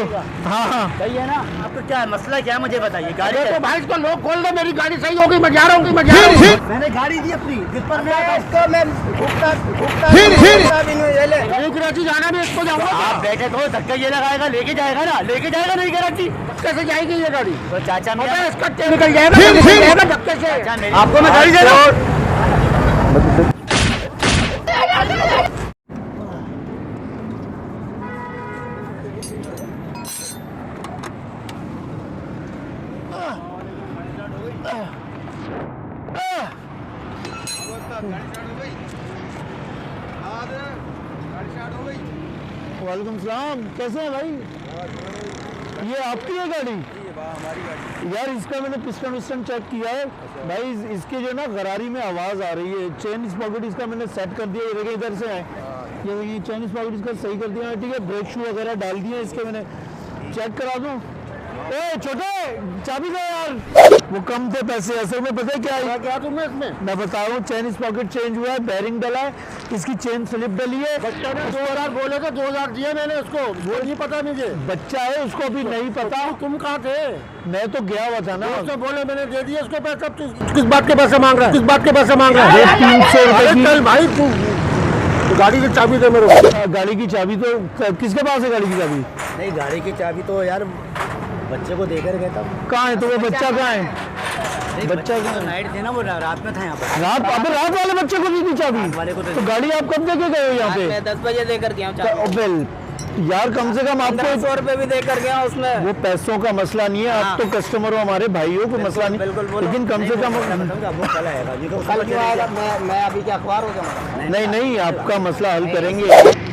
चलो। हाँ हाँ सही है ना। आपको क्या है मसला, क्या है मुझे बताइए। गाड़ी तो क्या- भाई इसको लोग खोल दो, मेरी गाड़ी सही होगी, मैं जा रहा हूँ, मैं जा रहा हूँ। मैंने गाड़ी दी अपनी जिस पर मैं इसको मैं भुगता भी नहीं, ये ले। नहीं कराची जाना भी इसको जाऊंगा। आप बैठे तो धक्का ये लगाएगा, लेके जाएगा ना, लेके जाएगा नहीं कराची। कैसे जाएगी ये गाड़ी? तो चाचा पता है मेरा इसका तेल निकल जाएगा धक्के से। चाचा मेरी आपको मैं गाड़ी दे रहा हूँ। वालेकुम सलाम, कैसे हैं भाई? ये आपकी है गाड़ी? यार इसका मैंने पिस्टन विस्टन चेक किया है भाई, इसके जो ना गरारी में आवाज़ आ रही है। चेन स्पॉकेट इसका मैंने सेट कर दिया, ये देखिए इधर से है, ये देखिए चेन स्पॉकेट इसका सही कर दिया है, ठीक है। ब्रेक शू वगैरह डाल दिए इसके, मैंने चेक करा दूँ। ए छोटे चाबी दो यार, वो कम थे पैसे असल में, पता है क्या है? क्या तुम्हें इसमें मैं बता रहा हूँ, चेन स्पॉकेट चेंज हुआ है, बैरिंग डला है, इसकी चेन स्लिप डली है। बच्चा ने 2000 बोले थे, 2000 दिए मैंने उसको, वो नहीं पता मुझे। बच्चा है, उसको अभी नहीं पता। तुम कहाँ थे? मैं तो गया हुआ था ना। उसने बोले मैंने दे दिए उसको पैसा। किस बात के पैसे मांग रहा है? किस बात के पैसे मांग रहा है? 300 रुपए की चल भाई, तू गाड़ी की चाबी दे मेरे को। गाड़ी की चाबी तो किसके पास है? गाड़ी की चाबी नहीं, गाड़ी की चाबी तो यार बच्चे को देकर गया था। कहाँ है? तो वो बच्चा कहाँ है? बच्चा तो नाइट थे ना, वो रात में था यहाँ पर। रात वाले बच्चे को दी थी चाबी? वाले को तो गाड़ी आप कब देके गए हो यहाँ पे? मैं 10 बजे देकर गया हूँ। वेल यार कम से कम आपको 100 रुपए भी देकर गया उसमें। वो पैसों का मसला नहीं है, आप तो कस्टमर हो हमारे भाई हो, कोई मसला नहीं, लेकिन कम से कम वो कल आएगा, ये तो कल क्यों आएगा? मैं अभी क्या अखबार हो जाऊंगा? नहीं नहीं, आपका मसला हल करेंगे।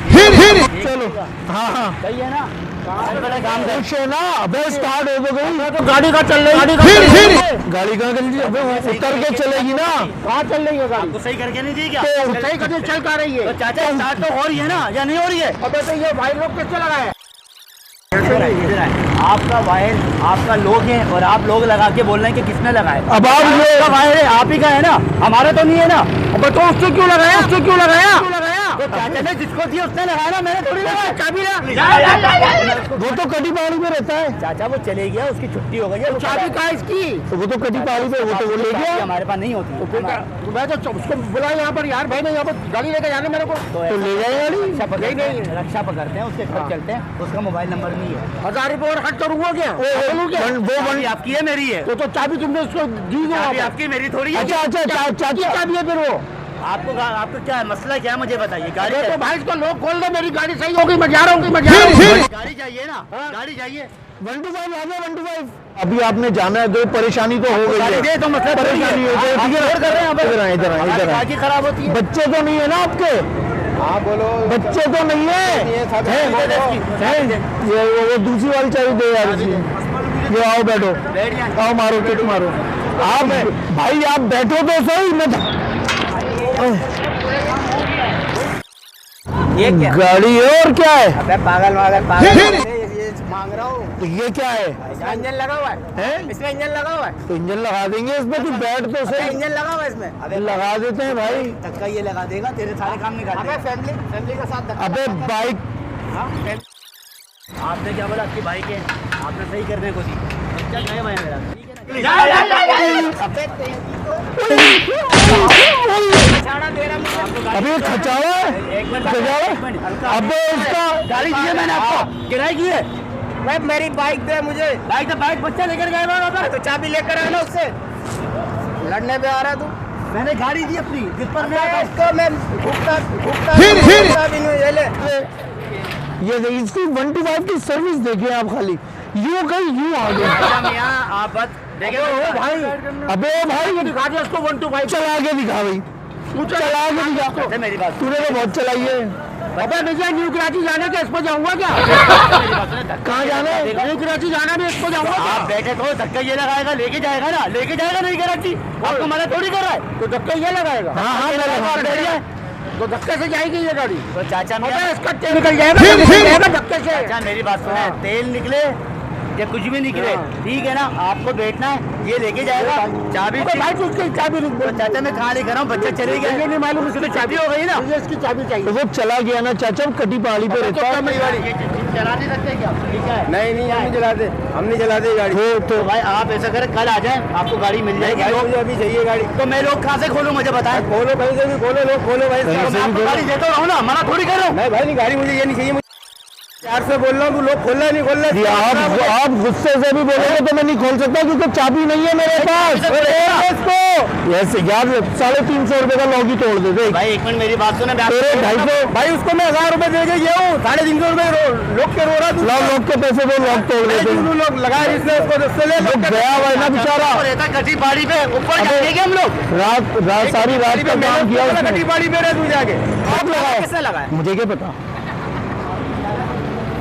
चलो हाँ हाँ सही है ना। काम कुछ है ना। अबे स्टार्ट हो तो गई, तो गाड़ी का चल रही, गाड़ी कहाँ चल? अबे वो उतर के चलेगी ना। कहाँ चल रही है गाड़ी? आपको सही करके नहीं दी क्या? तो सही करके चल कर रही तो है। चाचा स्टार्ट तो हो रही है ना, या नहीं हो रही है? अबे तो ये भाई लोग किससे लगाए? इधर आए। आपका वायर आपका लोग है और आप लोग लगा के बोल रहे हैं कि किसने लगाए। अब आप आपका वायर है, आप ही का है ना, हमारा तो नहीं है ना। अबे तो उससे क्यों लगाया? उससे क्यों लगाया? तो चाचा ने जिसको दिया उसने लगाया ना, मैंने थोड़ी लगाया। चाबी ले। वो तो कटी पहाड़ी में रहता है। चाचा वो चले गया, उसकी छुट्टी हो गई है। चाबी कहाँ है इसकी? तो वो तो कटी पहाड़ी पे, वो तो वो ले चाबी गया। हमारे पास नहीं होती। मैं तो उसको बुला यहाँ पर, यार भाई ने यहाँ पर गाड़ी लेके जाने मेरे को। तो तो ले जाए गाड़ी। रक्षा पकड़ते हैं, रक्षा पकड़ते हैं, उसके घर चलते हैं, उसका मोबाइल नंबर नहीं है। 1000 रुपए और खर्च करूंगा क्या? बोलूँ क्या? चाबी आपकी है, मेरी है। तो चाबी तुमने उसको दी दो। चाबी आपकी मेरी थोड़ी है। अच्छा चाबी चाबी है फिर वो। आपको क्या है मसला, क्या है मुझे बताइए। गाड़ी तो क्या- भाई इसको लोग खोल दो, मेरी गाड़ी सही होगी, मैं जा रहा हूँ, मैं जा रहा हूँ। गाड़ी चाहिए ना, गाड़ी चाहिए। 1 to 5 आ गया, 1 to 5। अभी आपने जाना है तो परेशानी तो हो गई गाड़ी है। दे तो मतलब परेशानी हो गई, ठीक है। कर रहे हैं इधर आए, इधर आए, इधर आए। गाड़ी खराब होती है। बच्चे तो नहीं है ना आपके? हाँ बोलो। बच्चे तो नहीं है? वो दूसरी वाली चाबी दे यार इसकी। ये आओ बैठो, बैठ जाए। आओ मारो किक मारो। आप भाई आप बैठो तो सही। मैं ये क्या? गाड़ी है और क्या है? अबे पागल ये मांग रहा हूँ। तो ये क्या है? इसमें इंजन लगा हुआ है। हैं? इसमें इंजन लगा हुआ है। तो इंजन लगा देंगे इसमें, तू बैठ तो अबे सही। इंजन लगा हुआ है इसमें। लगा देते हैं भाई। धक्का ये लगा देगा, तेरे सारे काम निकाल अबे देगा। फैमिली के साथ धक्का अबे मत कर। बाइक हाँ, आपने क्या बोला? आपकी बाइक है, आपने सही करने को दी। क्या गया भाई मेरा? ठीक है ना? अबे छाड़ा दे रहा मुझे। अबे खचावा है, एक मिनट, खचावा। एक मिनट, हल्का। अबे उसका गाड़ी दी है मैंने आपको, किराए की है। भाई मेरी बाइक दे मुझे। बाइक बच्चा लेकर गए वहाँ पर। तो चाबी लेकर आना उससे। लड़ने पे आ रहा तू। मैंने गाड़ी दी अपनी जिस पर मैं मैं इसको मैं भुगता भी नहीं, ये ले। ये देखिए, इसकी 1 to 5 की सर्विस देखिए आप, खाली यूं गई यूं आ गई। अच्छा मियां, आप बस देखे ओ भाई, अबे भाई दिखा दिया उसको 1 to 5। चला के दिखा भाई, चला के दिखा। अच्छा मेरी बात तूने तो बहुत चलाई है। अबे मुझे न्यू कराची जाने के, इस पर जाऊंगा क्या? कहाँ जाना है? न्यू कराची जाना भी, इस पर जाऊंगा आप क्या? बैठे तो धक्का ये लगाएगा, लेके जाएगा ना, लेके जाएगा नहीं कराची। आपको मना थोड़ी कर रहा है। तो धक्के ये लगाएगा। हाँ हाँ ये लगाएगा, आप बैठ जाए। तो धक्के से जाएगी ये गाड़ी। तो चाचा अबे मेरा इसका तेल निकल जाएगा धक्के से। चाचा मेरी बात सुने, तेल निकले ये कुछ भी नहीं गिरे, ठीक है ना। आपको बैठना है, ये लेके जाएगा चाबी। चाबी चाचा मैं कहाँ लेकर हूँ, बच्चा चले गया, नहीं मालूम, उसकी तो चाबी हो गई ना, इसकी चाबी चाहिए। तो वो चला गया ना चाचा, वो कटी पहाड़ी पे रहता है। चला नहीं सकते क्या? नहीं नहीं हम नहीं चलाते, हम नहीं चलाते गाड़ी। वो तो भाई आप ऐसा करें, कल आ जाए, आपको गाड़ी मिल जाएगी। मुझे अभी चाहिए गाड़ी। तो मैं लोग कहाँ से खोलूँ, मुझे बताएं। खोलो कहीं से भी खोलो, लोग खोलो भाई। कहीं से मैं आपको गाड़ी देता रहूँ ना, मना थोड़ी कर रहा हूँ। नहीं भाई नहीं, गाड़ी मुझे ये नहीं चाहिए। प्यार से बोल रहा हूँ, तू लोग खोल रहा नहीं खोल जी, रहा। आप गुस्से से भी बोलोगे तो मैं नहीं खोल सकता क्योंकि चाबी नहीं है मेरे पास। इसको ऐसे यार 350 रुपए का लॉक ही तोड़ देते भाई एक मिनट मेरी बात सुनो, मैं तेरे आपको 250 भाई उसको मैं 1000 रुपए दे के गया हूँ, 350 रुपए लोग के रो रहा तू। लॉक के पैसे दो, लॉक तोड़ देते लोग लगाए जिसने उसको, उससे ले। वो गया हुआ है ना बेचारा, रहता कटी पहाड़ी पे ऊपर जाएंगे हम लोग। रात सारी रात का काम किया उसने। कटी पहाड़ी पे रहे तू जाके। आप लगाया, किसने लगाया? मुझे क्या पता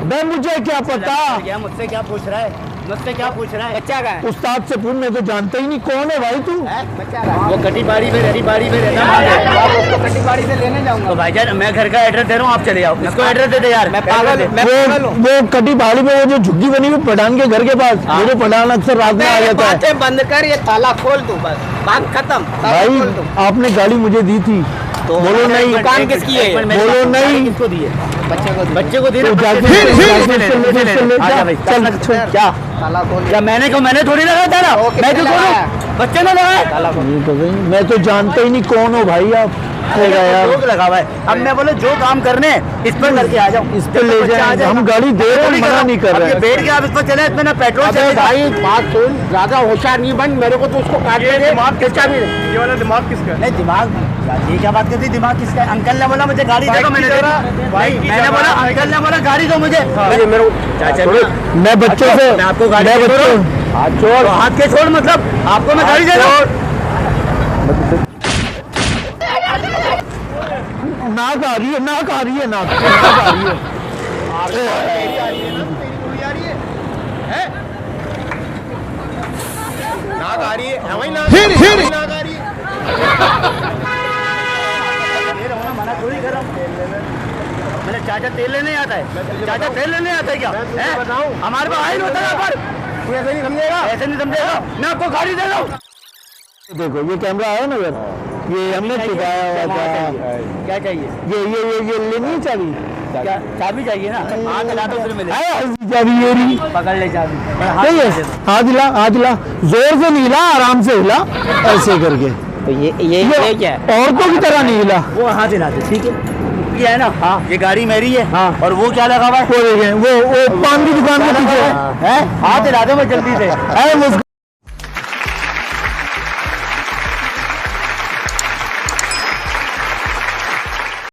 बे, मुझे क्या पता। क्या मुझसे क्या पूछ रहा है, मुझसे क्या पूछ रहा है? बच्चा का है, उस्ताद से पूछ, मैं तो जानता ही नहीं कौन है भाई तू। बच्चा का है। वो कटी पहाड़ी पे रहता है। आप उसको कटी पहाड़ी से लेने जाऊंगा। तो भाईजान मैं घर का एड्रेस दे रहा हूँ, आप चले जाओ। इसको एड्रेस दे दे यार। मैं पागल हूँ। वो कटी पहाड़ी पे वो जो झुग्गी बनी हुई पठान के घर के पास, वो जो पठान अक्सर रात में आ जाता है। बातें बंद कर, ये ताला खोल दू, बस बात खत्म। ताला भाई खोल दू। आपने गाड़ी मुझे दी थी, तो बोलो नहीं, दुकान किसकी है? बोलो नहीं। किसको दी है? बच्चे को दी तो ना, जाके बच्चे को फिर ले ले, चल, ले ले, चल, आजा भाई, चल, चल, चल, क्या ताला खोल। क्या मैंने थोड़ी लगाया था ना, वो मैं क्यों किसने खोलूं? लगाया? बच्चे ने लगाया। ये तो भाई मैं तो जानता ही नहीं कौन हो भाई आप। होगा यार, लोग लगा हुआ है। अब मैं बोले जो काम करने इस पर करके आ जाओ, इस पे ले जाए, हम गाड़ी दे रहे हैं, मना नहीं कर रहे ये हैं। बैठ के आप इस पर चले, इसमें ना पेट्रोल अबे चलेगा। भाई बात सुन, ज्यादा होशियार नहीं बन, मेरे को तो उसको काट दे। दिमाग किसका भी, ये वाला दिमाग किसका है? नहीं दिमाग, ये क्या बात करती, दिमाग किसका है? अंकल ने बोला मुझे गाड़ी दे दो, मैंने दे दी। भाई मैंने बोला, अंकल ने बोला गाड़ी दो मुझे। ये मेरे को चाचा मैं बच्चों से, मैं आपको गाड़ी मैं दे बच्चों दूं। हाथ छोड़, हाथ के छोड़, मतलब आपको मैं गाड़ी दे दूं। नाक आ रही है, नाक आ रही है, नाक आ रही है। नाक आ रही है, वही नाक नाक आ रही है। मना थोड़ी कर रहा हूं। मैंने चाचा तेल लेने आता है, चाचा तेल लेने आता है क्या? हैं? बताऊं? हमारे पास आए होता है यहाँ पर, तू ऐसे नहीं समझेगा। ऐसे नहीं समझेगा। मैं आपको गाड़ी दे रहा हूँ। देखो ये कैमरा है ना यार, ये हमने टिकाया हुआ था। क्या चाहिए? ये लेनी है चाबी, क्या चाबी चाहिए ना? हाथ हिला दो फिर मिले। चाबी ये रही। पकड़ ले चाबी। सही है, हाथ हिला, हाथ हिला, जोर से नहीं हिला, आराम से हिला, ऐसे करके। तो ये क्या है? औरतों की तरह नहीं हिला। वो हाथ हिला दे, ठीक है? ये है ना, हाँ ये गाड़ी मेरी है। हाँ। और वो क्या लगा हुआ है? वो देखें, वो पान की दुकान के पीछे है। हाथ हिला दो मैं जल्दी से। मुझको